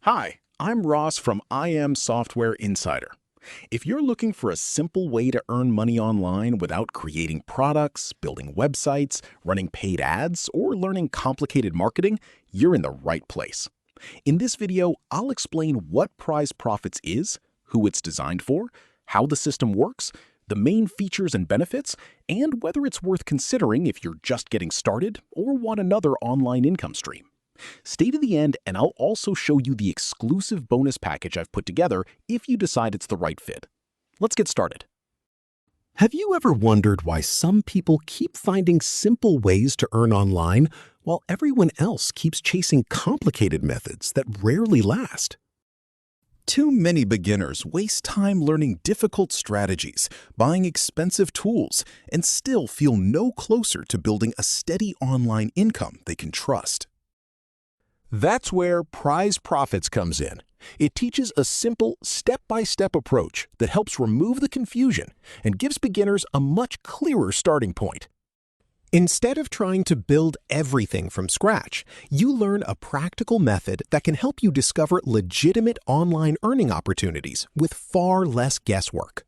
Hi, I'm Ross from IM Software Insider. If you're looking for a simple way to earn money online without creating products, building websites, running paid ads, or learning complicated marketing, you're in the right place. In this video, I'll explain what Prize Profits is, who it's designed for, how the system works, the main features and benefits, and whether it's worth considering if you're just getting started or want another online income stream. Stay to the end and I'll also show you the exclusive bonus package I've put together if you decide it's the right fit. Let's get started. Have you ever wondered why some people keep finding simple ways to earn online while everyone else keeps chasing complicated methods that rarely last? Too many beginners waste time learning difficult strategies, buying expensive tools, and still feel no closer to building a steady online income they can trust. That's where Prize Profits comes in. It teaches a simple, step-by-step approach that helps remove the confusion and gives beginners a much clearer starting point. Instead of trying to build everything from scratch, you learn a practical method that can help you discover legitimate online earning opportunities with far less guesswork.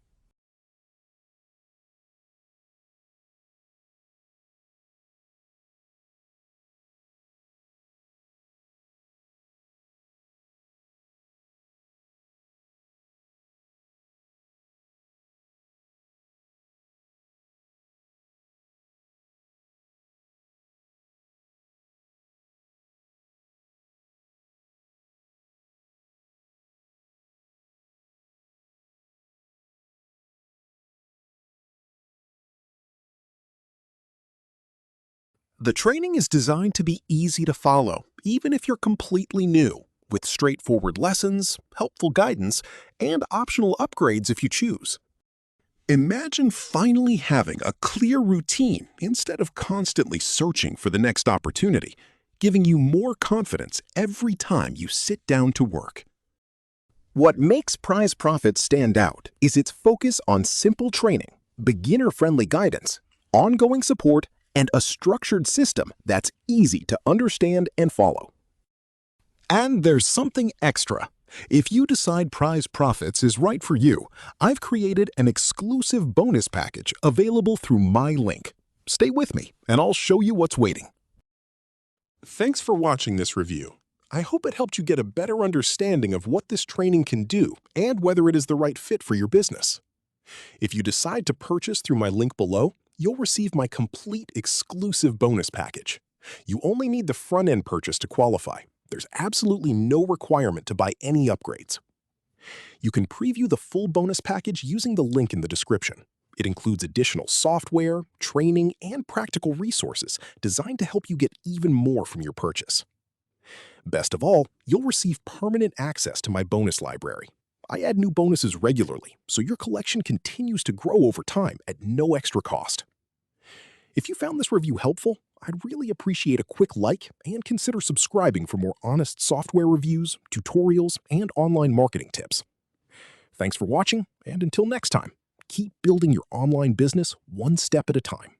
The training is designed to be easy to follow, even if you're completely new, with straightforward lessons, helpful guidance, and optional upgrades if you choose. Imagine finally having a clear routine instead of constantly searching for the next opportunity, giving you more confidence every time you sit down to work. What makes Prize Profits stand out is its focus on simple training, beginner-friendly guidance, ongoing support, and a structured system that's easy to understand and follow. And there's something extra. If you decide Prize Profits is right for you, I've created an exclusive bonus package available through my link. Stay with me, and I'll show you what's waiting. Thanks for watching this review. I hope it helped you get a better understanding of what this training can do and whether it is the right fit for your business. If you decide to purchase through my link below, you'll receive my complete exclusive bonus package. You only need the front-end purchase to qualify. There's absolutely no requirement to buy any upgrades. You can preview the full bonus package using the link in the description. It includes additional software, training, and practical resources designed to help you get even more from your purchase. Best of all, you'll receive permanent access to my bonus library. I add new bonuses regularly, so your collection continues to grow over time at no extra cost. If you found this review helpful, I'd really appreciate a quick like and consider subscribing for more honest software reviews, tutorials, and online marketing tips. Thanks for watching, and until next time, keep building your online business one step at a time.